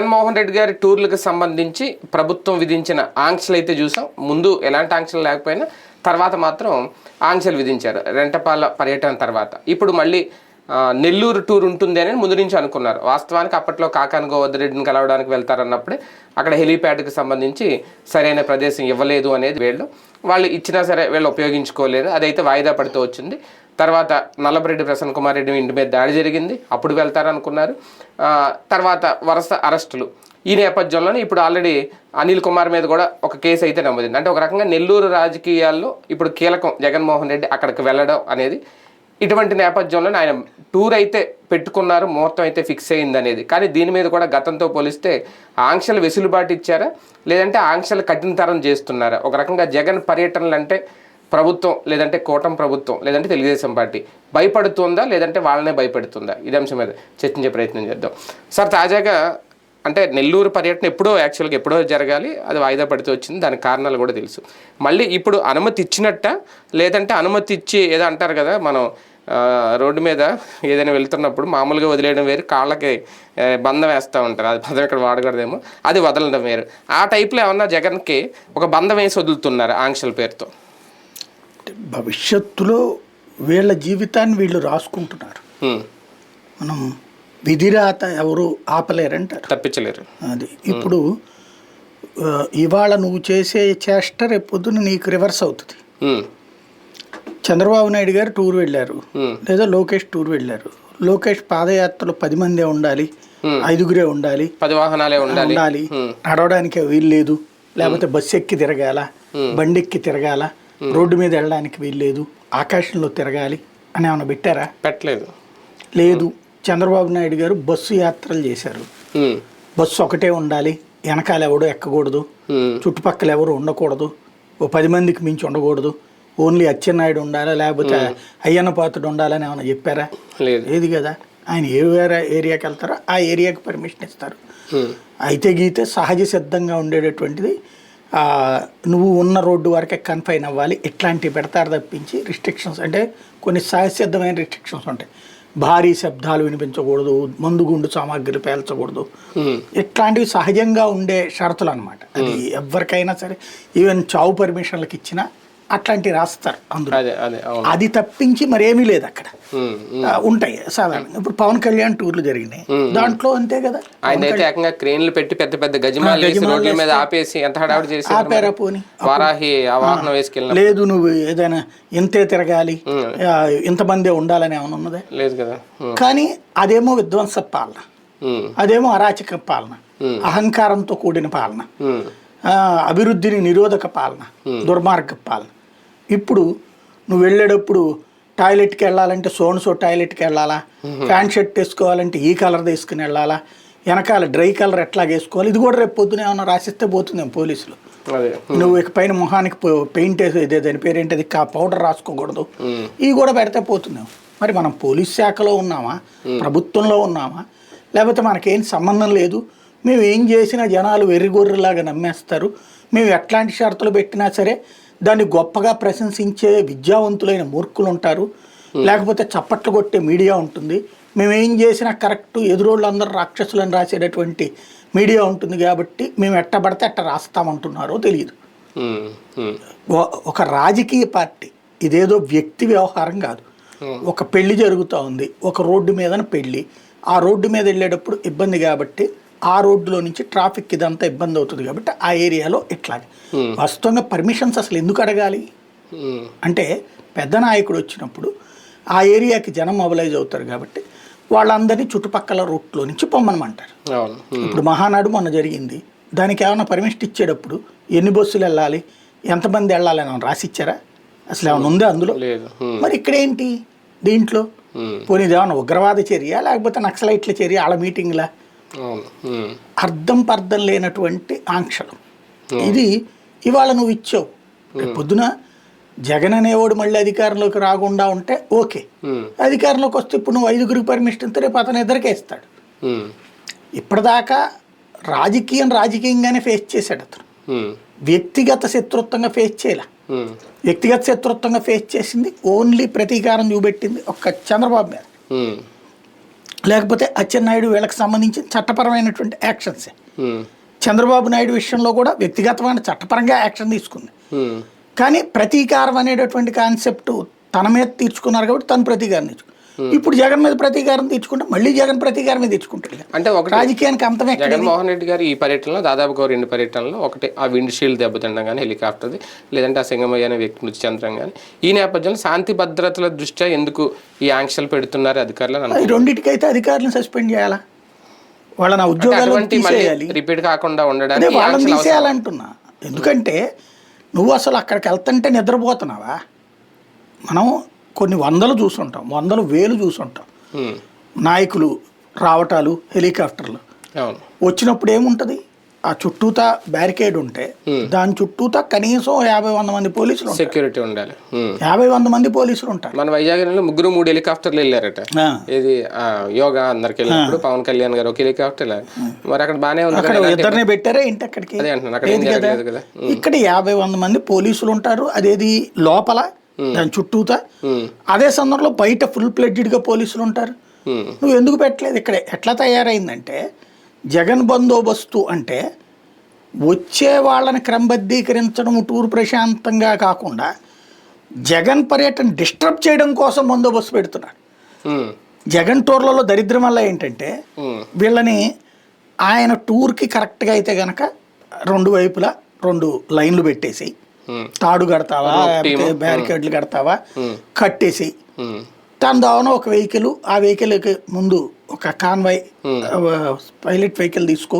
జగన్మోహన్ రెడ్డి గారి టూర్లకు సంబంధించి ప్రభుత్వం విధించిన ఆంక్షలు అయితే చూసాం. ముందు ఎలాంటి ఆంక్షలు లేకపోయినా తర్వాత మాత్రం ఆంక్షలు విధించారు రెంటపాల పర్యటన తర్వాత. ఇప్పుడు మళ్ళీ నెల్లూరు టూర్ ఉంటుంది అని ముందు నుంచి అనుకున్నారు. వాస్తవానికి అప్పట్లో కాకాని గోవర్ధన్ కలవడానికి వెళ్తారన్నప్పుడే అక్కడ హెలీప్యాడ్కి సంబంధించి సరైన ప్రదేశం ఇవ్వలేదు అనేది వాళ్ళు ఇచ్చినా సరే వీళ్ళు ఉపయోగించుకోలేదు. అదైతే వాయిదా పడుతూ వచ్చింది. తర్వాత నల్లబరెడ్డి ప్రసన్న కుమార్ రెడ్డి ఇంటి మీద దాడి జరిగింది, అప్పుడు వెళ్తారనుకున్నారు. తర్వాత వరుస అరెస్టులు. ఈ నేపథ్యంలోనే ఇప్పుడు ఆల్రెడీ అనిల్ కుమార్ మీద కూడా ఒక కేసు అయితే నమోదైంది. అంటే ఒక రకంగా నెల్లూరు రాజకీయాల్లో ఇప్పుడు కీలకం జగన్మోహన్ రెడ్డి అక్కడికి వెళ్ళడం అనేది. ఇటువంటి నేపథ్యంలో ఆయన టూర్ అయితే పెట్టుకున్నారు, ముహూర్తం అయితే ఫిక్స్ అయింది అనేది. కానీ దీని మీద కూడా గతంతో పోలిస్తే ఆంక్షలు వెసులుబాటు ఇచ్చారా, లేదంటే ఆంక్షలు కఠినతరం చేస్తున్నారా? ఒక రకంగా జగన్ పర్యటనలు అంటే ప్రభుత్వం, లేదంటే కూటమి ప్రభుత్వం, లేదంటే తెలుగుదేశం పార్టీ భయపడుతుందా, లేదంటే వాళ్ళనే భయపెడుతుందా? ఇది అంశం మీద చర్చించే ప్రయత్నం చేద్దాం. సార్, తాజాగా అంటే నెల్లూరు పర్యటన ఎప్పుడో జరగాలి, అది వాయిదా పడుతూ వచ్చింది. దానికి కారణాలు కూడా తెలుసు. మళ్ళీ ఇప్పుడు అనుమతి ఇచ్చినట్ట, లేదంటే అనుమతి ఇచ్చి ఏదో అంటారు కదా, మనం రోడ్డు మీద ఏదైనా వెళ్తున్నప్పుడు మామూలుగా వదిలేయడం వేరు, కాళ్ళకి బంధం వేస్తూ ఉంటారు, అది బంధం ఇక్కడ వాడకూడదేమో, అది వదలడం వేరు. ఆ టైప్లో ఏమన్నా జగన్కి ఒక బంధం వేసి వదులుతున్నారు ఆంక్షల పేరుతో? భవిష్యత్తులో వీళ్ళ జీవితాన్ని వీళ్ళు రాసుకుంటున్నారు. మనం విధిరాత ఎవరు ఆపలేరంటారు, తప్పించలేరు. అది ఇప్పుడు ఇవాళ నువ్వు చేసే చేష్ట రేపొద్దున నీకు రివర్స్ అవుతుంది. చంద్రబాబు నాయుడు గారు టూర్ వెళ్ళారు, లేదా లోకేష్ టూర్ వెళ్ళారు. లోకేష్ పాదయాత్రలో 10 మందే ఉండాలి, 5గురే ఉండాలి, 10 వాహనాలే ఉండాలి, నడవడానికి వీలు లేదు, లేకపోతే బస్సు ఎక్కి తిరగాల, బండి ఎక్కి తిరగాల, రోడ్డు మీద వెళ్ళడానికి వీలు లేదు, ఆకాశంలో తిరగాలి అని ఏమైనా పెట్టారా? పెట్టలేదు. లేదు. చంద్రబాబు నాయుడు గారు బస్సు యాత్రలు చేశారు. బస్సు ఒకటే ఉండాలి, వెనకాల ఎవడో ఎక్కకూడదు, చుట్టుపక్కల ఎవరు ఉండకూడదు, ఓ 10 మందికి మించి ఉండకూడదు, ఓన్లీ అచ్చెన్నాయుడు ఉండాలా, లేకపోతే అయ్యన్న పాత్రుడు ఉండాలని ఏమైనా చెప్పారా? లేదు కదా. ఆయన ఏ ఏరియాకి వెళ్తారో ఆ ఏరియాకి పర్మిషన్ ఇస్తారు. అయితే గీతే సహజ సిద్ధంగా ఉండేటటువంటిది నువ్వు ఉన్న రోడ్డు వరకే కన్ఫైన్ అవ్వాలి, ఇట్లాంటివి పెడతారు తప్పించి రిస్ట్రిక్షన్స్ అంటే కొన్ని సహజసిద్ధమైన రిస్ట్రిక్షన్స్ ఉంటాయి. భారీ శబ్దాలు వినిపించకూడదు, మందుగుండు సామాగ్రి పేల్చకూడదు, ఇట్లాంటివి సహజంగా ఉండే షరతులు అనమాట. అది ఎవరికైనా సరే, ఈవెన్ చావు పర్మిషన్లకు ఇచ్చినా అట్లాంటివి రాస్తారు అందులో. అది తప్పించి మరేమీ లేదు అక్కడ. ఉంటాయి సాధారణంగా. ఇప్పుడు పవన్ కళ్యాణ్ టూర్లు జరిగినాయి, దాంట్లో అంతే కదా. క్రేన్లు పెట్టి పెద్ద పెద్ద గజమాల మీద ఆపేసి ఎంత హడావుడి చేసి ఆపారా? పోనీ లేదు. నువ్వు ఏదైనా ఇంతే తిరగాలి, ఇంతమందే ఉండాలని ఏమైనా ఉన్నదే? లేదు కదా. కానీ అదేమో విధ్వంస పాలన, అదేమో అరాచక పాలన, అహంకారంతో కూడిన పాలన, అభివృద్ధిని నిరోధక పాలన, దుర్మార్గ పాలన. ఇప్పుడు నువ్వు వెళ్ళేటప్పుడు టాయిలెట్కి వెళ్ళాలంటే సోన్సో టాయిలెట్కి వెళ్ళాలా, ప్యాంట్ షర్ట్ వేసుకోవాలంటే ఈ కలర్ తీసుకుని వెళ్ళాలా, వెనకాల డ్రై కలర్ ఎట్లా వేసుకోవాలి, ఇది కూడా రేపు పొద్దున ఏమన్నా రాసిస్తే పోతుందేమో పోలీసులు. నువ్వు ఇక పైన మొహానికి పెయింట్ వేసి దాని పేరేంటి పౌడర్ రాసుకోకూడదు, ఇవి కూడా పెడితే పోతుందేమో. మరి మనం పోలీస్ శాఖలో ఉన్నామా, ప్రభుత్వంలో ఉన్నామా, లేకపోతే మనకేం సంబంధం లేదు, మేము ఏం చేసినా జనాలు వెర్రిగొర్రెలాగా నమ్మేస్తారు, మేము ఎట్లాంటి షరతులు పెట్టినా సరే దాన్ని గొప్పగా ప్రశంసించే విద్యావంతులైన మూర్ఖులు ఉంటారు, లేకపోతే చప్పట్లు కొట్టే మీడియా ఉంటుంది, మేము ఏం చేసినా కరెక్ట్, ఎదురోళ్ళు అందరూ రాక్షసులను రాసేటటువంటి మీడియా ఉంటుంది, కాబట్టి మేము ఎట్టబడితే అట్ట రాస్తామంటున్నారో తెలియదు. ఒక రాజకీయ పార్టీ ఇదేదో వ్యక్తి వ్యవహారం కాదు. ఒక పెళ్లి జరుగుతూ ఉంది, ఒక రోడ్డు మీదన పెళ్ళి, ఆ రోడ్డు మీద వెళ్ళేటప్పుడు ఇబ్బంది కాబట్టి ఆ రోడ్డులో నుంచి ట్రాఫిక్ ఇదంతా ఇబ్బంది అవుతుంది కాబట్టి ఆ ఏరియాలో ఇట్లాగే. వాస్తవంగా పర్మిషన్స్ అసలు ఎందుకు అడగాలి అంటే, పెద్ద నాయకుడు వచ్చినప్పుడు ఆ ఏరియాకి జనం మొబిలైజ్ అవుతారు కాబట్టి వాళ్ళందరినీ చుట్టుపక్కల రూట్లో నుంచి పొమ్మనమంటారు. ఇప్పుడు మహానాడు మొన్న జరిగింది, దానికి ఏమైనా పర్మిషన్ ఇచ్చేటప్పుడు ఎన్ని బస్సులు వెళ్ళాలి, ఎంతమంది వెళ్ళాలని ఏమైనా రాసిచ్చారా? అసలు ఏమైనా ఉందా అందులో? మరి ఇక్కడేంటి దీంట్లో? పోనీ ఏమైనా ఉగ్రవాద చర్య, లేకపోతే నక్సలైట్ల చర్య, వాళ్ళ మీటింగ్లా? అర్థం పర్థం లేనటువంటి ఆంక్షలు. ఇది ఇవాళ నువ్వు ఇచ్చావు, పొద్దున జగన్ అనేవాడు మళ్ళీ అధికారంలోకి రాకుండా ఉంటే ఓకే, అధికారంలోకి వస్తే ఇప్పుడు నువ్వు 5గురికి పర్మిషన్ ఇస్తే రేపు అతను ఇద్దరికే ఇస్తాడు. ఇప్పటిదాకా రాజకీయంగానే ఫేస్ చేశాడు అతను, వ్యక్తిగత శత్రుత్వంగా ఫేస్ చేయలే. వ్యక్తిగత శత్రుత్వంగా ఫేస్ చేసింది ఓన్లీ ప్రతీకారం చూపెట్టింది ఒక్క చంద్రబాబు మీద. లేకపోతే అచ్చెన్నాయుడు వీళ్ళకి సంబంధించిన చట్టపరమైనటువంటి యాక్షన్సే. ఉమ్, చంద్రబాబు నాయుడు విషయంలో కూడా వ్యక్తిగతమైన చట్టపరంగా యాక్షన్ తీసుకుంది. ఉమ్, కానీ ప్రతీకారం అనేటటువంటి కాన్సెప్ట్ తన మీద తీర్చుకున్నారు కాబట్టి తను ప్రతీకారం తీర్చుకున్నారు. ఇప్పుడు జగన్ మీద ప్రతీకారం తీర్చుకుంటే మళ్ళీ జగన్ ప్రతీకారమే తీర్చుకుంటాడు. అంటే ఒక రాజకీయానికి అంతమే. జగన్మోహన్ రెడ్డి గారు ఈ పర్యటనలో దాదాపుగా 2 పర్యటనలో, ఒకటి ఆ విండ్ షీల్డ్ దెబ్బతిండడం కానీ హెలికాప్టర్ది, లేదంటే ఆ సింగమయ్య అనే వ్యక్తి మృతి చెందడం కానీ, ఈ నేపథ్యంలో శాంతి భద్రతల దృష్ట్యా ఎందుకు ఈ ఆంక్షలు పెడుతున్నారు అధికారులు? రెండింటికైతే అధికారులను సస్పెండ్ చేయాలా, వాళ్ళని ఉద్యోగాలు తీసేయాలి, రిపీట్ కాకుండా ఉండడానికి వాళ్ళని తీసేయాలంటున్నా. ఎందుకంటే నువ్వు అసలు అక్కడికి వెళ్తుంటే నిద్రపోతున్నావా? మనం కొన్ని వందలు చూసుంటాం, వందలు వేలు చూసుంటాం నాయకులు రావటాలు, హెలికాప్టర్లు వచ్చినప్పుడు ఏముంటుంది, ఆ చుట్టూతా బ్యారికేడ్ ఉంటే దాని చుట్టూతా కనీసం 50-100 మంది పోలీసులు, సెక్యూరిటీ ఉండాలి. 50-100 మంది పోలీసులు ఉంటారు. మన వైజాగ్ 3 హెలికాప్టర్లు వెళ్ళారట. ఇది యోగా అందరికి వెళ్ళినప్పుడు పవన్ కళ్యాణ్ గారు ఒక హెలికాప్టర్, మరి అక్కడ బాగానే ఉంది, అక్కడ ఇద్దరినే పెట్టారా ఏంటి అక్కడికి? ఇక్కడ 50-100 మంది పోలీసులు ఉంటారు. అదేది లోపల దాని చుట్టూతా. అదే సందర్భంలో బయట ఫుల్ ప్లెడ్జ్డ్ గా పోలీసులు ఉంటారు. నువ్వు ఎందుకు పెట్టలేదు? ఇక్కడ ఎట్లా తయారైందంటే జగన్ బందోబస్తు అంటే వచ్చే వాళ్ళని క్రమబద్ధీకరించడం, టూర్ ప్రశాంతంగా కాకుండా జగన్ పర్యటన డిస్టర్బ్ చేయడం కోసం బందోబస్తు పెడుతున్నాడు. జగన్ టూర్లలో దరిద్రం వల్ల ఏంటంటే వీళ్ళని ఆయన టూర్కి కరెక్ట్గా అయితే గనక 2 వైపులా 2 లైన్లు పెట్టేసి, తాడు కడతావా బ్యారికేడ్లు కడతావా కట్టేసి, దాని దావన ఒక వెహికల్, ఆ వెహికల్కి ముందు ఒక కాన్వాయ్ పైలట్ వెహికల్ తీసుకో,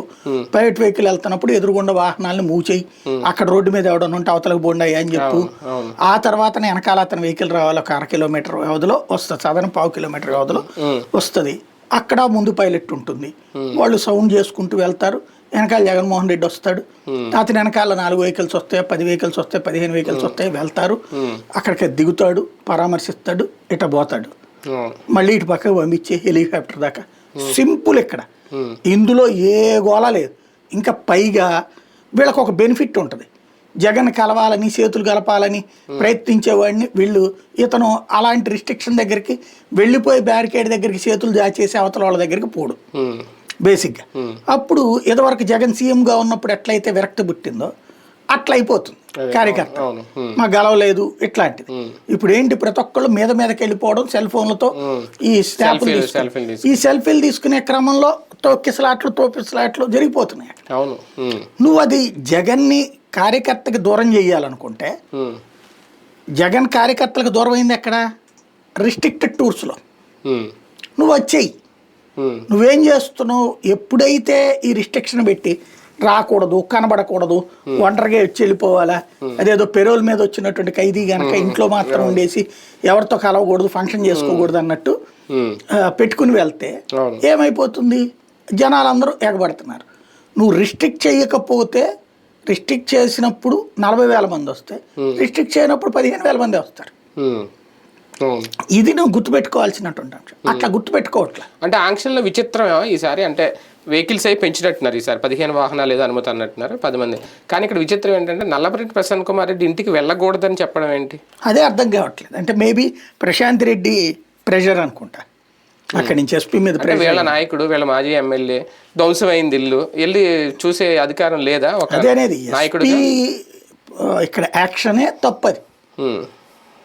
పైలట్ వెహికల్ వెళ్తున్నప్పుడు ఎదురుగుండా వాహనాలను మూవ్ చేయి, అక్కడ రోడ్డు మీద ఎవడన్నా ఉంటే అవతలకు బోండాయి అని చెప్పు. ఆ తర్వాత వెనకాల అతని వెహికల్ రావాలి, ఒక 1/2 కిలోమీటర్ వ్యవధిలో వస్తుంది, సాధారణ 1/2 కిలోమీటర్ వ్యవధిలో వస్తుంది. అక్కడ ముందు పైలట్ ఉంటుంది, వాళ్ళు సౌండ్ చేసుకుంటూ వెళ్తారు. వెనకాల జగన్మోహన్ రెడ్డి వస్తాడు, అతని వెనకాల 4 వెహికల్స్ వస్తాయి, 10 వెహికల్స్ వస్తాయి, 15 వెహికల్స్ వస్తాయి, వెళ్తారు. అక్కడికి దిగుతాడు, పరామర్శిస్తాడు, ఇట పోతాడు, మళ్ళీ ఇటు పక్కకు పంపించే హెలికాప్టర్ దాకా. సింపుల్. ఇక్కడ ఇందులో ఏ గోళ లేదు. ఇంకా పైగా వీళ్ళకి ఒక బెనిఫిట్ ఉంటుంది, జగన్ కలవాలని చేతులు కలపాలని ప్రయత్నించేవాడిని వీళ్ళు, ఇతను అలాంటి రిస్ట్రిక్షన్ దగ్గరికి వెళ్ళిపోయి బ్యారికేడ్ దగ్గరికి చేతులు దాచేసి అవతల వాళ్ళ దగ్గరికి పోడు బేసిక్గా. అప్పుడు ఇదివరకు జగన్ సీఎంగా ఉన్నప్పుడు ఎట్లయితే విరక్తి పుట్టిందో అట్లా అయిపోతుంది కార్యకర్త, మా గెలవలేదు ఇట్లాంటిది. ఇప్పుడు ఏంటి, ప్రతి ఒక్కళ్ళు మీదకి వెళ్ళిపోవడం, సెల్ ఫోన్లతో ఈ ఈ సెల్ఫీలు తీసుకునే క్రమంలో తోపిసలాట్లు జరిగిపోతున్నాయి. నువ్వు అది జగన్ని కార్యకర్తకి దూరం చేయాలనుకుంటే, జగన్ కార్యకర్తలకు దూరం అయింది ఎక్కడ? రిస్ట్రిక్టెడ్ టూర్స్లో. నువ్వు వచ్చేయి, నువ్వేం చేస్తున్నావు? ఎప్పుడైతే ఈ రిస్ట్రిక్షన్ పెట్టి రాకూడదు, కనబడకూడదు, ఒంటరిగా వచ్చి వెళ్ళిపోవాలా, అదేదో పెరోల్ మీద వచ్చినటువంటి ఖైదీ గనక ఇంట్లో మాత్రం ఉండేసి ఎవరితో కలవకూడదు, ఫంక్షన్ చేసుకోకూడదు అన్నట్టు పెట్టుకుని వెళ్తే ఏమైపోతుంది? జనాలందరూ ఎగబడుతున్నారు. నువ్వు రిస్ట్రిక్ట్ చేయకపోతే, రిస్ట్రిక్ట్ చేసినప్పుడు 40,000 మంది వస్తే, రిస్ట్రిక్ట్ చేయనప్పుడు 15,000 మంది వస్తారు. ఇది నువ్వు గుర్తుపెట్టుకోవాల్సినటువంటి అంశం. అట్లా గుర్తుపెట్టుకోవట్లే. అంటే ఆంక్షల్లో విచిత్రం ఈసారి, అంటే వెహికల్స్ అయి పెంచినట్టున్నారు ఈసారి, 15 వాహనాలు ఏదో అనుమతి అన్నట్టున్నారు 10 మంది. కానీ ఇక్కడ విచిత్రం ఏంటంటే నల్లపరెడ్డి ప్రశాంత్ కుమార్ రెడ్డి ఇంటికి వెళ్ళకూడదని చెప్పడం ఏంటి? అదే అర్థం కావట్లేదు. అంటే మేబీ ప్రశాంత్ రెడ్డి ప్రెషర్ అనుకుంటా, అక్కడి నుంచి ఎస్పీ మీద. వీళ్ళ నాయకుడు, వీళ్ళ మాజీ ఎమ్మెల్యే, ధ్వంసమైంది ఇల్లు, వెళ్ళి చూసే అధికారం లేదా? అదే అనేది నాయకుడు. ఇక్కడ యాక్షనే తప్పది.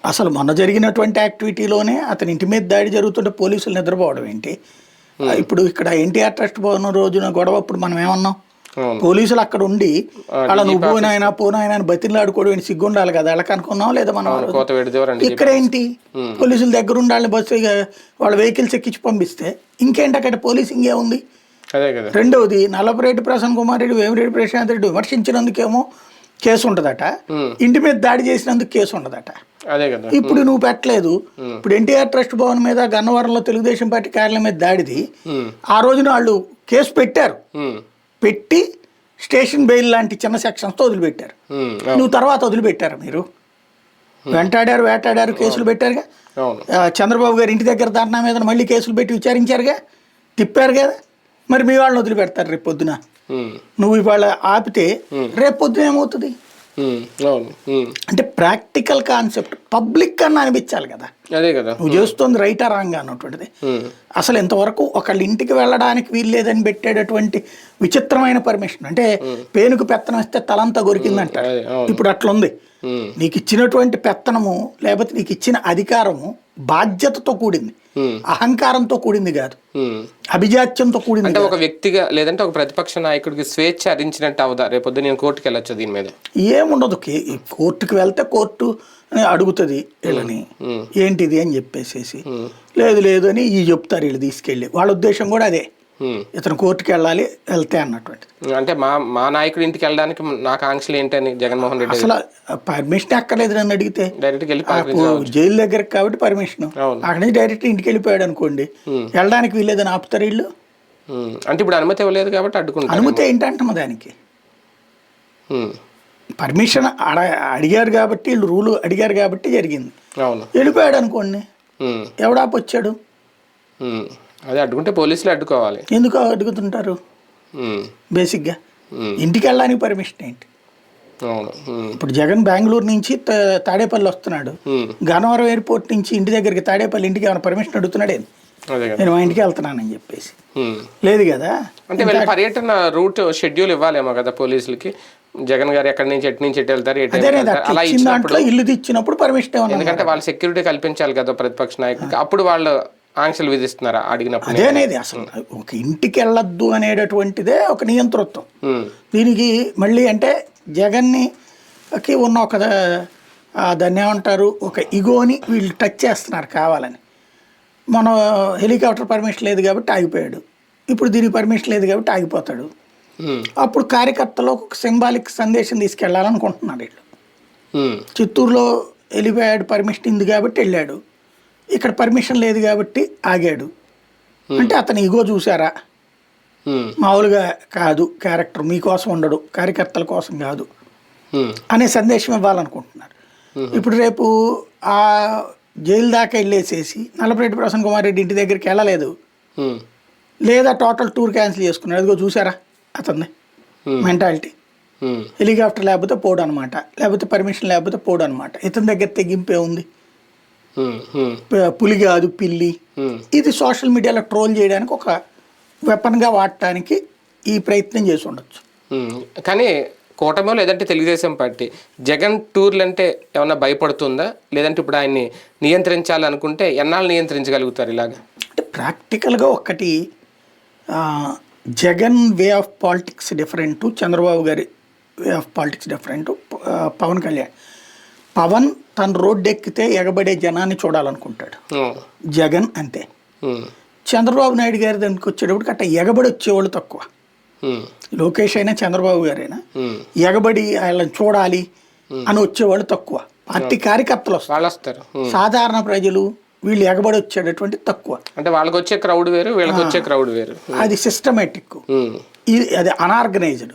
అసలు మొన్న జరిగినటువంటి యాక్టివిటీలోనే అతని ఇంటి మీద దాడి జరుగుతుంటే పోలీసులు నిద్రపోవడం ఏంటి? ఇప్పుడు ఇక్కడ ఎన్టీఆర్ ట్రస్ట్ భవన్ రోజున గొడవ అప్పుడు మనం ఏమన్నాం? పోలీసులు అక్కడ ఉండి అలా నువ్వు పోనాయన అని బతిలాడుకోవడం సిగ్గుండాలి కదా, అలా కనుక్కున్నాం లేదా మనం? ఇక్కడ ఏంటి, పోలీసుల దగ్గర ఉండాలని బస్సు వాళ్ళ వెహికల్స్ ఎక్కించి పంపిస్తే ఇంకేంటి అక్కడ పోలీసింగ్ ఏముంది? రెండవది, నల్లపరెడ్డి ప్రసన్న కుమార్ రెడ్డి, వేమిరెడ్డి ప్రశాంత్ రెడ్డి విమర్శించినందుకేమో కేసు ఉంటదట, ఇంటి మీద దాడి చేసినందుకు కేసు ఉండదట. ఇప్పుడు నువ్వు పెట్టలేదు. ఇప్పుడు ఎన్టీఆర్ ట్రస్ట్ భవన్ మీద గన్నవరంలో తెలుగుదేశం పార్టీ కార్యాలయం మీద దాడిది ఆ రోజున వాళ్ళు కేసు పెట్టారు, పెట్టి స్టేషన్ బెయిల్ లాంటి చిన్న సెక్షన్స్తో వదిలిపెట్టారు. నువ్వు తర్వాత వదిలిపెట్టారు, మీరు వేటాడారు కేసులు పెట్టారుగా. చంద్రబాబు గారు ఇంటి దగ్గర ధర్నా మీద మళ్ళీ కేసులు పెట్టి విచారించారుగా, తిప్పారు కదా. మరి మీ వాళ్ళని వదిలిపెడతారు రేపు పొద్దున. నువ్వు ఇవాళ ఆపితే రేపు పొద్దున ఏమవుతుంది? అవును. అంటే ప్రాక్టికల్ కాన్సెప్ట్ పబ్లిక్ కన్నా అనిపించాలి కదా, అదే కదా నువ్వు చేస్తుంది రైటా రాంగ్ అన్నటువంటిది. అసలు ఇంతవరకు ఒకళ్ళ ఇంటికి వెళ్ళడానికి వీల్లేదని పెట్టేటటువంటి విచిత్రమైన పర్మిషన్. అంటే పేనుకు పెత్తనం ఇస్తే తలంతా కొరికిందంటారు. ఇప్పుడు అట్లుంది. నీకు ఇచ్చినటువంటి పెత్తనము లేకపోతే నీకు ఇచ్చిన అధికారము బాధ్యతతో కూడింది, అహంకారంతో కూడింది కాదు, అభిజాత్యంతో కూడింది. అంటే ఒక వ్యక్తిగా లేదంటే ఒక ప్రతిపక్ష నాయకుడికి స్వేచ్ఛ హరించినట్టు అవుదా? రేపొద్దు నేను కోర్టుకి వెళ్ళొచ్చు దీని మీద? ఏముండదు. కోర్టుకి వెళ్తే కోర్టు అడుగుతుంది వీళ్ళని ఏంటిది అని చెప్పేసేసి, లేదు లేదు అని ఈ చెప్తారు వీళ్ళు తీసుకెళ్ళి. వాళ్ళ ఉద్దేశం కూడా అదే, ఇతను కోర్టుకి వెళ్ళాలి వెళ్తే అన్నటువంటిది. అంటే మా నాయకుడి ఇంటికి వెళ్ళడానికి నాకు ఆంక్షలు ఏంటని జగన్మోహన్ రెడ్డి అసలు పర్మిషన్ అక్కర్లేదు నన్ను అడిగితే. డైరెక్ట్ వెళ్ళి జైలు దగ్గరకు కాబట్టి పర్మిషన్, అక్కడి నుంచి డైరెక్ట్ ఇంటికి వెళ్ళిపోయాడు అనుకోండి, వెళ్ళడానికి వీల్లేదని ఆపుతారు వీళ్ళు. అంటే ఇప్పుడు అనుమతి ఇవ్వలేదు కాబట్టి అడ్డుకుంటారు. అనుమతి ఏంటంటమ్మా దానికి? పర్మిషన్ అడిగారు కాబట్టి, వీళ్ళు రూల్ అడిగారు కాబట్టి జరిగింది. వెళ్ళిపోయాడు అనుకోండి, ఎవడాపొచ్చాడు? అదే అడ్డుకుంటే పోలీసులు అడ్డుకోవాలి. ఎందుకు అడ్డుకుతుంటారు? బేసిక్గా ఇంటికి వెళ్ళడానికి పర్మిషన్ ఏంటి? ఇప్పుడు జగన్ బెంగళూరు నుంచి తాడేపల్లి వస్తున్నాడు, గన్నవరం ఎయిర్పోర్ట్ నుంచి ఇంటి దగ్గరికి తాడేపల్లి ఇంటికి ఏమైనా పర్మిషన్ అడుగుతున్నాడు ఏంటి? నేను మా ఇంటికి వెళ్తున్నానని చెప్పేసి లేదు కదా. అంటే వీళ్ళ పర్యటన రూట్ షెడ్యూల్ ఇవ్వాలేమో కదా పోలీసులకి, జగన్ గారు ఎక్కడి నుంచి ఎటు నుంచి ఎటు వెళ్తారు, అలా ఇచ్చినప్పుడు ఇల్లు ఇచ్చినప్పుడు పర్మిషన్. ఎందుకంటే వాళ్ళు సెక్యూరిటీ కల్పించాలి కదా ప్రతిపక్ష నాయకుడికి, అప్పుడు వాళ్ళు ఆంక్షలు విధిస్తున్నారా అడిగినప్పుడు? అదే అనేది అసలు ఒక ఇంటికి వెళ్ళొద్దు అనేటటువంటిదే ఒక నియంతృత్వం. దీనికి మళ్ళీ అంటే జగన్కి ఉన్న ఒక దాన్ని ఏమంటారు, ఒక ఇగోని వీళ్ళు టచ్ చేస్తున్నారు కావాలని. మన హెలికాప్టర్ పర్మిషన్ లేదు కాబట్టి ఆగిపోయాడు, ఇప్పుడు దీనికి పర్మిషన్ లేదు కాబట్టి ఆగిపోతాడు. అప్పుడు కార్యకర్తలో ఒక సింబాలిక్ సందేశం తీసుకెళ్లాలనుకుంటున్నారు వీళ్ళు. చిత్తూరులో వెళ్ళిపోయాడు, పర్మిషన్ ఉంది కాబట్టి వెళ్ళాడు, ఇక్కడ పర్మిషన్ లేదు కాబట్టి ఆగాడు. అంటే అతని ఇగో చూసారా? మామూలుగా కాదు, క్యారెక్టర్ మీకోసం ఉండడు, కార్యకర్తల కోసం కాదు అనే సందేశం ఇవ్వాలనుకుంటున్నారు. ఇప్పుడు రేపు ఆ జైలు దాకా వెళ్ళేసేసి నల్లపరెడ్డి ప్రసన్న కుమార్ రెడ్డి ఇంటి దగ్గరికి వెళ్ళలేదు, లేదా టోటల్ టూర్ క్యాన్సిల్ చేసుకున్నాడు. అదిగో చూసారా అతన్ని మెంటాలిటీ. హెలికాప్టర్ లేకపోతే పోడు అనమాట, లేకపోతే పర్మిషన్ లేకపోతే పోడు అనమాట. ఇతని దగ్గర తెగింపే ఉంది, పులి కాదు పిల్లి. ఇది సోషల్ మీడియాలో ట్రోల్ చేయడానికి ఒక వెపన్గా వాడటానికి ఈ ప్రయత్నం చేసి ఉండొచ్చు. కానీ కూటమిలో లేదంటే తెలుగుదేశం పార్టీ జగన్ టూర్లు అంటే ఏమన్నా భయపడుతుందా? లేదంటే ఇప్పుడు ఆయన్ని నియంత్రించాలనుకుంటే ఎన్నాళ్ళు నియంత్రించగలుగుతారు ఇలాగా? అంటే ప్రాక్టికల్గా ఒక్కటి, Jagan way of politics different, Chandrababu garu way of politics different. Pawan Kalyan తన రోడ్డు ఎక్కితే ఎగబడే జనాన్ని చూడాలనుకుంటాడు. జగన్ అంతే. చంద్రబాబు నాయుడు గారి దానికి వచ్చేటప్పుడు అట్ట ఎగబడి వచ్చేవాళ్ళు తక్కువ. లోకేష్ అయినా చంద్రబాబు గారైనా ఎగబడి వాళ్ళని చూడాలి అని వచ్చేవాళ్ళు తక్కువ. పార్టీ కార్యకర్తలు వస్తారు, సాధారణ ప్రజలు వీళ్ళు ఎగబడి వచ్చేటటువంటి తక్కువ. అంటే వాళ్ళకి వచ్చే క్రౌడ్ వేరు, వీళ్ళకి వచ్చే క్రౌడ్ వేరు. అది సిస్టమేటిక్, అది అనార్గనైజ్డ్.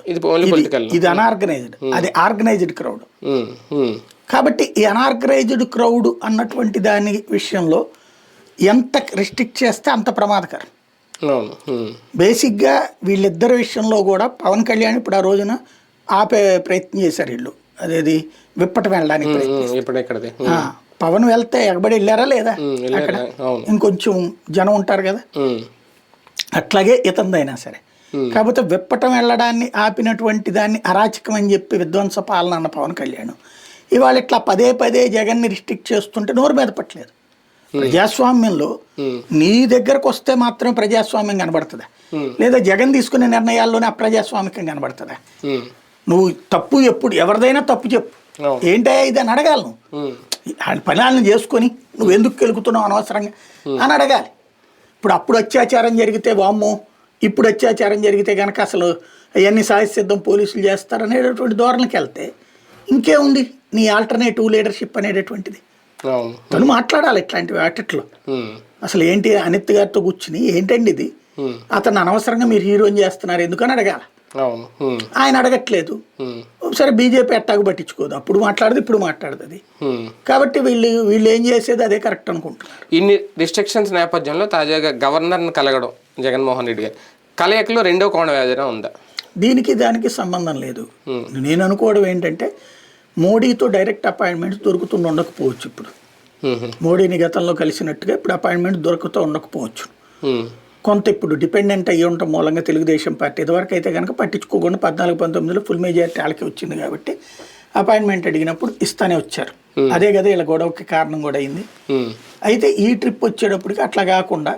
ఇది అనార్గనైజ్డ్, అది ఆర్గనైజ్డ్ క్రౌడ్. కాబట్టి ఈ అనార్గనైజ్డ్ క్రౌడ్ అన్నటువంటి దాని విషయంలో ఎంత రిస్ట్రిక్ట్ చేస్తే అంత ప్రమాదకరం. బేసిక్గా వీళ్ళిద్దరి విషయంలో కూడా పవన్ కళ్యాణ్ ఇప్పుడు ఆ రోజున ఆపే ప్రయత్నం చేశారు వీళ్ళు, అదేది విప్పటం వెళ్ళడానికి ప్రయత్నం. పవన్ వెళ్తే ఎగబడి వెళ్ళారా లేదా? అక్కడ ఇంకొంచెం జనం ఉంటారు కదా, అట్లాగే ఇతందైనా సరే. కాకపోతే విప్పటం వెళ్ళడాన్ని ఆపినటువంటి దాన్ని అరాచకం అని చెప్పి విధ్వంస పాలన అన్న పవన్ కళ్యాణ్ ఇవాళ ఇట్లా పదే పదే జగన్ని రిస్ట్రిక్ట్ చేస్తుంటే నోరు మీద పట్టలేదు. ప్రజాస్వామ్యంలో నీ దగ్గరకు వస్తే మాత్రం ప్రజాస్వామ్యం కనబడుతుందా, లేదా జగన్ తీసుకునే నిర్ణయాల్లోనే అప్రజాస్వామికం కనబడుతుందా? నువ్వు తప్పు ఎప్పుడు ఎవరిదైనా తప్పు చెప్పు, ఏంటో ఇది అని అడగాలి. నువ్వు పనులను చేసుకొని నువ్వు ఎందుకు కెలుకుతున్నావు అనవసరంగా అని అడగాలి. అప్పుడు అత్యాచారం జరిగితే వామ్మో, ఇప్పుడు అత్యాచారం జరిగితే కనుక అసలు అవన్నీ సాయసిద్ధం పోలీసులు చేస్తారనేటటువంటి ధోరణికి వెళ్తే ఇంకేముంది నీ ఆల్టర్నేటివ్ లీడర్షిప్ అనేటటువంటిది. తను మాట్లాడాలి ఇట్లాంటి వాటిట్లో. అసలు ఏంటి అనిత్ గారితో కూర్చుని ఏంటండి ఇది, అతను అనవసరంగా మీరు హీరోయిన్ చేస్తున్నారు ఎందుకని అడగాల. ఆయన అడగట్లేదు. సరే బీజేపీ ఎట్టాగు పట్టించుకోదు, అప్పుడు మాట్లాడదు ఇప్పుడు మాట్లాడుతుంది. కాబట్టి వీళ్ళు ఏం చేసేది అదే కరెక్ట్ అనుకుంటున్నారు. ఇన్ని రిస్ట్రిక్షన్స్ నేపథ్యంలో తాజాగా గవర్నర్ని కలగడం జగన్మోహన్ రెడ్డి గారు కలయికలో రెండో కోణం ఏదైనా ఉందా? దానికి సంబంధం లేదు. నేను అనుకోవడం ఏంటంటే మోడీతో డైరెక్ట్ అపాయింట్మెంట్స్ దొరుకుతూ ఉండకపోవచ్చు ఇప్పుడు. మోడీని గతంలో కలిసినట్టుగా ఇప్పుడు అపాయింట్మెంట్ దొరుకుతూ ఉండకపోవచ్చు. కొంత ఇప్పుడు డిపెండెంట్ అయ్యి ఉండటం మూలంగా తెలుగుదేశం పార్టీ ఇదివరకు అయితే కనుక పట్టించుకోకుండా 14-19లో ఫుల్ మెజారిటీ వాళ్ళకి వచ్చింది కాబట్టి అపాయింట్మెంట్ అడిగినప్పుడు ఇస్తానే వచ్చారు. అదే కదా ఇలా గొడవకి కారణం కూడా అయింది. అయితే ఈ ట్రిప్ వచ్చేటప్పటికి అట్లా కాకుండా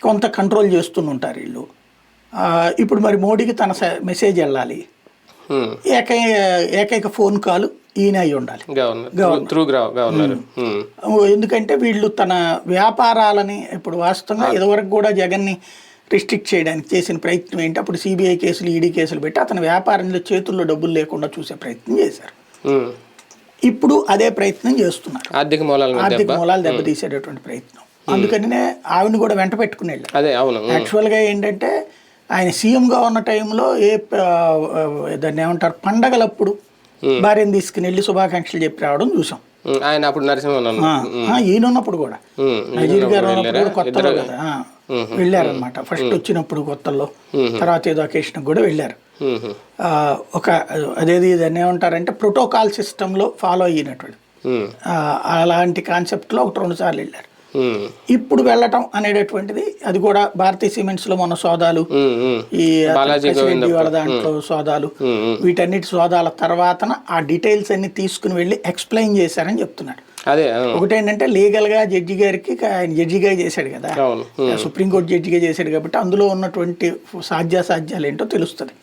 కొంత కంట్రోల్ చేస్తుంటారు వీళ్ళు. ఇప్పుడు మరి మోడీకి తన మెసేజ్ వెళ్ళాలి, ఏకైక ఫోన్ కాల్ ఈయన అయి ఉండాలి గవర్నర్. ఎందుకంటే వీళ్ళు తన వ్యాపారాలని ఇప్పుడు వాస్తవంగా ఇదివరకు కూడా జగన్ని రిస్ట్రిక్ట్ చేయడానికి చేసిన ప్రయత్నం ఏంటి, అప్పుడు సిబిఐ కేసులు ఈడీ కేసులు పెట్టి అతని వ్యాపారంలో చేతుల్లో డబ్బులు లేకుండా చూసే ప్రయత్నం చేశారు. ఇప్పుడు అదే ప్రయత్నం చేస్తున్నారు, ఆర్థిక మూలాలు దెబ్బతీసేటటువంటి ప్రయత్నం. అందుకనే ఆవిడని కూడా వెంట పెట్టుకుని వెళ్ళారు. యాక్చువల్గా ఏంటంటే ఆయన సీఎంగా ఉన్న టైంలో దాన్ని ఏమంటారు పండగలప్పుడు భార్యను తీసుకుని వెళ్ళి శుభాకాంక్షలు చెప్పి రావడం చూసాం. ఆయన అప్పుడు ఈయన ఉన్నప్పుడు కూడా నజీర్ గారు ఉన్నప్పుడు కూడా కొత్తలో కదా వెళ్ళారనమాట. ఫస్ట్ వచ్చినప్పుడు కొత్తల్లో, తర్వాత ఏదో అకేషన్ కూడా వెళ్ళారు. అదేది దాన్ని ఏమంటారంటే ప్రోటోకాల్ సిస్టంలో ఫాలో అయినటువంటి అలాంటి కాన్సెప్ట్లో 1-2 సార్లు వెళ్ళారు. ఇప్పుడు వెళ్ళటం అనేటటువంటిది అది కూడా భారతీయ సిమెంట్స్ లో మన సోదాలు, ఈ వాళ్ళ దాంట్లో సోదాలు, వీటన్నిటి సోదాల తర్వాత ఆ డీటెయిల్స్ అన్ని తీసుకుని వెళ్ళి ఎక్స్ప్లెయిన్ చేశారని చెప్తున్నాడు. ఒకటేంటంటే లీగల్ గా జడ్జి గారికి ఆయన జడ్జిగా చేశాడు కదా, సుప్రీంకోర్టు జడ్జిగా చేశాడు కాబట్టి అందులో ఉన్నటువంటి సాధ్యాసాధ్యాలు ఏంటో తెలుస్తుంది.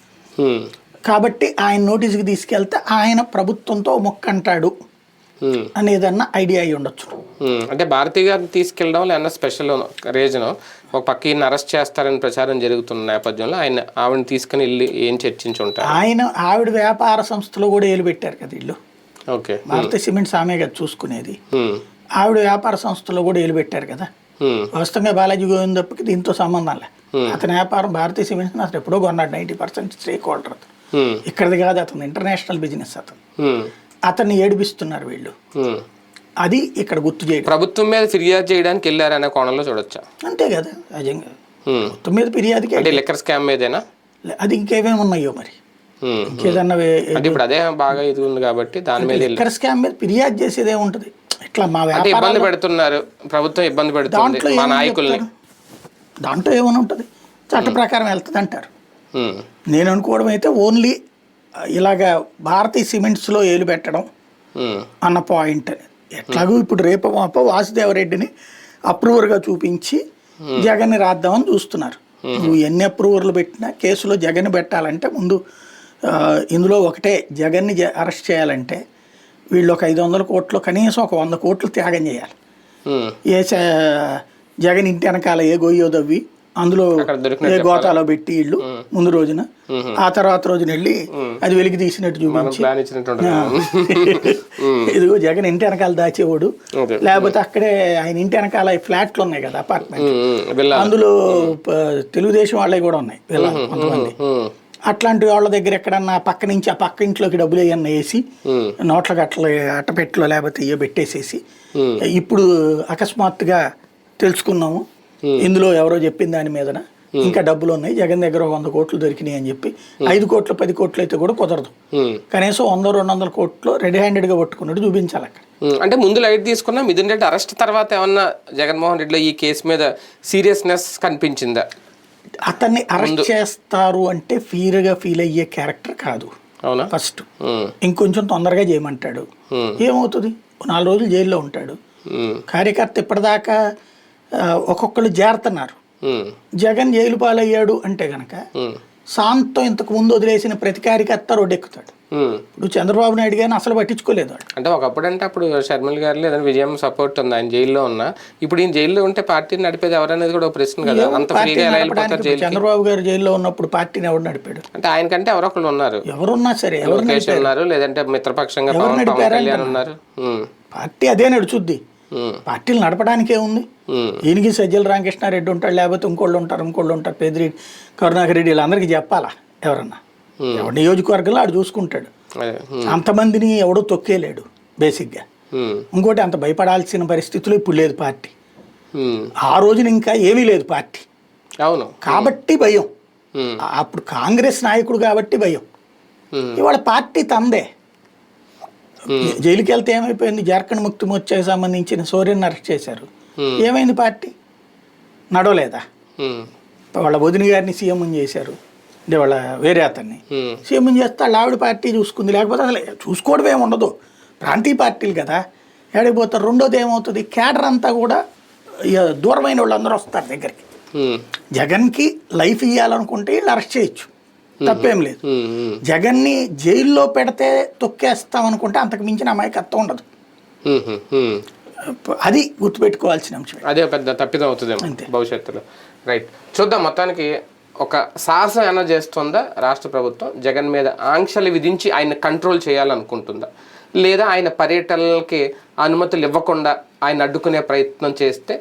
కాబట్టి ఆయన నోటీస్కి తీసుకెళ్తే ఆయన ప్రభుత్వంతో మొక్కంటాడు అనేదన్న ఐడియా అయి ఉండొచ్చు. అంటే భారతీ గారిని తీసుకెళ్ళడం లేదా స్పెషల్ రీజన్ ఒక పక్క ఈయన అరెస్ట్ చేస్తారని ప్రచారం జరుగుతున్న నేపథ్యంలో ఆవిడని తీసుకుని వెళ్ళి ఏం చర్చించి ఉంటారు. ఆవిడ వ్యాపార సంస్థలో కూడా ఏలు పెట్టారు కదా వీళ్ళు. భారతీయ సిమెంట్స్ ఆమె కదా చూసుకునేది. ఆవిడ వ్యాపార సంస్థలో కూడా ఏలు పెట్టారు కదా. వాస్తవంగా బాలాజీ గోవిందప్పకి దీంతో సంబంధం లే. అతని వ్యాపారం భారతీయ సిమెంట్స్ అతను ఎప్పుడో కొన్నాడు. 90% స్టేక్ హోల్డర్ అతను. ఇక్కడిది కాదు, అతను ఇంటర్నేషనల్ బిజినెస్. అతన్ని ఏడిపిస్తున్నారు వీళ్ళు. అది ఇక్కడ గుర్తు చేయడం. ప్రభుత్వం మీద ఫిర్యాదు చేయడానికి వెళ్ళారనే కోణంలో చూడొచ్చా? అంతే కదా, నిజంగా ప్రభుత్వం మీద ఫిర్యాదుకి. లిక్కర్ స్కామ్ మీదేనా? అది ఇంకేమేమి ఉన్నాయో మరి, ఇంకేదన్నా ఇప్పుడు అదే బాగా ఇది ఉంది కాబట్టి దాని మీద లిక్కర్ స్కామ్ మీద ఫిర్యాదు చేసేది ఏముంటది? ఇట్లా మా ఇబ్బంది పెడుతున్నారు, ప్రభుత్వం ఇబ్బంది పెడుతుంది మా నాయకుల్ని. దాంట్లో ఏమైనా ఉంటుంది, చట్ట ప్రకారం వెళ్తుంది అంటారు. నేను అనుకోవడం అయితే ఓన్లీ ఇలాగా భారతీయ సిమెంట్స్లో ఏలు పెట్టడం అన్న పాయింట్. ఎట్లాగూ ఇప్పుడు రేపు మాపో వాసుదేవరెడ్డిని అప్రూవర్గా చూపించి జగన్ని రాద్దామని చూస్తున్నారు. నువ్వు ఎన్ని అప్రూవర్లు పెట్టినా కేసులో జగన్ పెట్టాలంటే ముందు ఇందులో ఒకటే, జగన్ని అరెస్ట్ చేయాలంటే వీళ్ళు ఒక 500 కోట్లు కనీసం ఒక 100 కోట్లు త్యాగం చేయాలి. జగన్ ఇంటి వెనకాల ఏ గొయ్యో దవ్వి అందులో ఏ గోతాలో పెట్టి వీళ్ళు ముందు రోజున, ఆ తర్వాత రోజున వెళ్ళి అది వెలికి తీసినట్టు చూపించి ఇదిగో జగన్ ఇంటి వెనకాల దాచేవాడు, లేకపోతే అక్కడే ఆయన ఇంటి వెనకాల ఫ్లాట్లు ఉన్నాయి కదా అపార్ట్మెంట్, అందులో తెలుగుదేశం వాళ్ళవి కూడా ఉన్నాయి కొంతమంది. అట్లాంటి వాళ్ళ దగ్గర ఎక్కడన్నా పక్క నుంచి ఆ పక్క ఇంట్లోకి డబ్బులు ఏమన్నా వేసి నోట్ల గట్ల అట్టపెట్టలో లేకపోతే ఇయ్య పెట్టేసేసి ఇప్పుడు అకస్మాత్తుగా తెలుసుకున్నాము ఇందులో ఎవరో చెప్పిన దాని మీదన ఇంకా డబ్బులు ఉన్నాయి, జగన్ దగ్గర 100 కోట్లు దొరికినాయి అని చెప్పి 5 కోట్లు 10 కోట్లు అయితే కూడా కుదరదు. కనీసం 100-200 కోట్లు రెడీ హ్యాండెడ్ గా పట్టుకున్నట్టు చూపించాలి అక్కడ. అంటే ముందు లైట్ తీసుకున్నా మిథున్ రెడ్డి అరెస్ట్ తర్వాత ఏమన్నా జగన్మోహన్ రెడ్డిలో ఈ కేసు మీద సీరియస్నెస్ కనిపించిందా? అతన్ని అరెస్ట్ చేస్తారు అంటే ఫీల్ అయ్యే క్యారెక్టర్ కాదు. అవునా? ఫస్ట్ ఇంకొంచెం తొందరగా చేయమంటాడు, ఏమవుతుంది 4 రోజులు జైల్లో ఉంటాడు. కార్యకర్త ఇప్పటిదాకా ఒక్కొక్కళ్ళు చేరుతున్నారు. జగన్ జైలు పాలయ్యాడు అంటే గనక శాంతం ఇంతకు ముందు వదిలేసిన ప్రతి కార్యకర్త రోడ్డెక్కుతాడు. ఇప్పుడు చంద్రబాబు నాయుడు గారిని అసలు పట్టించుకోలేదు. అంటే ఒకప్పుడు అంటే అప్పుడు షర్మిల గారు లేదని విజయం సపోర్ట్ ఉంది, ఆయన జైల్లో ఉన్నా. ఇప్పుడు ఈయన జైల్లో ఉంటే పార్టీని నడిపేది ఎవరనేది కూడా ప్రశ్న కదా. అంత ఫ్రీగా ఎలా వెళ్ళిపోతారు జైలు? చంద్రబాబు గారు జైల్లో ఉన్నప్పుడు పార్టీని ఎవరు నడిపాడు? అంటే ఆయనకంటే ఎవరో ఒకళ్ళు ఉన్నారు, ఎవరున్నా సరే, లోకేష్ ఉన్నారు, లేదంటే మిత్రపక్షంగా పవన్ కళ్యాణ్ ఉన్నారు. పార్టీ అదే నడుచుద్ది. పార్టీలు నడపడానికి ఏముంది? ఈయనకి సజ్జల రామకృష్ణారెడ్డి ఉంటాడు, లేకపోతే ఇంకోళ్ళు ఉంటారు, పెద్దిరెడ్డి, కరుణాకర్ రెడ్డి, వీళ్ళందరికీ చెప్పాలా? ఎవరన్నా ఎవరి నియోజకవర్గంలో ఆడు చూసుకుంటాడు. అంతమందిని ఎవడో తొక్కేలేడు బేసిక్గా. ఇంకోటి అంత భయపడాల్సిన పరిస్థితులు ఇప్పుడు లేదు పార్టీ. ఆ రోజున ఇంకా ఏమీ లేదు పార్టీ. అవును, కాబట్టి భయం. అప్పుడు కాంగ్రెస్ నాయకుడు కాబట్టి భయం. ఇవాళ పార్టీ తందే. జైలుకి వెళ్తే ఏమైపోయింది? జార్ఖండ్ ముక్తి మోర్చాకి సంబంధించిన సోరెన్ అరెస్ట్ చేశారు. ఏమైంది పార్టీ? నడవలేదా? వాళ్ళ వదిన గారిని సీఎం చేశారు, అంటే వాళ్ళ వేరే అతన్ని సీఎం చేస్తే వాళ్ళ ఆవిడ పార్టీ చూసుకుంది. లేకపోతే అసలు చూసుకోవడం ఏమి ఉండదు, ప్రాంతీయ పార్టీలు కదా, ఏడిపోతారు. రెండోది ఏమవుతుంది, కేడర్ అంతా కూడా దూరమైన వాళ్ళందరూ వస్తారు దగ్గరికి. జగన్కి లైఫ్ ఇవ్వాలనుకుంటే వీళ్ళు అరెస్ట్ చేయొచ్చు, తప్పేం లేదు. జగన్ని జైల్లో పెడితే తొక్కేస్తాం అనుకుంటే అంతకు మించిన అమాయకత్వం ఉండదు. అది గుర్తుపెట్టుకోవాల్సిన అంశం. అదే పెద్ద తప్పిదం అవుతుంది భవిష్యత్తులో. రైట్, చూద్దాం. మొత్తానికి ఒక సాహసం ఏమైనా చేస్తుందా రాష్ట్ర ప్రభుత్వం? జగన్ మీద ఆంక్షలు విధించి ఆయన కంట్రోల్ చేయాలనుకుంటుందా, లేదా ఆయన పర్యటనలకి అనుమతులు ఇవ్వకుండా ఆయన అడ్డుకునే ప్రయత్నం చేస్తే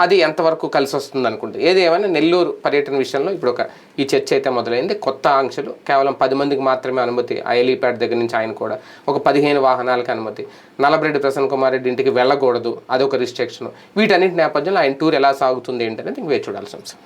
అది ఎంతవరకు కలిసి వస్తుంది అనుకుంటుంది? ఏది ఏమైనా నెల్లూరు పర్యటన విషయంలో ఇప్పుడు ఈ చర్చ అయితే మొదలైంది. కొత్త ఆంక్షలు, కేవలం 10 మందికి మాత్రమే అనుమతి, ఐలీప్యాడ్ దగ్గర నుంచి ఆయన కూడా ఒక 15 వాహనాలకు అనుమతి, నల్లబరెడ్డి ప్రసన్న కుమార్ రెడ్డి ఇంటికి వెళ్ళకూడదు, అదొక రిస్ట్రిక్షన్. వీటన్నిటి నేపథ్యంలో ఆయన టూర్ ఎలా సాగుతుంది ఏంటనేది ఇంక వేచి చూడాల్సి ఉంది.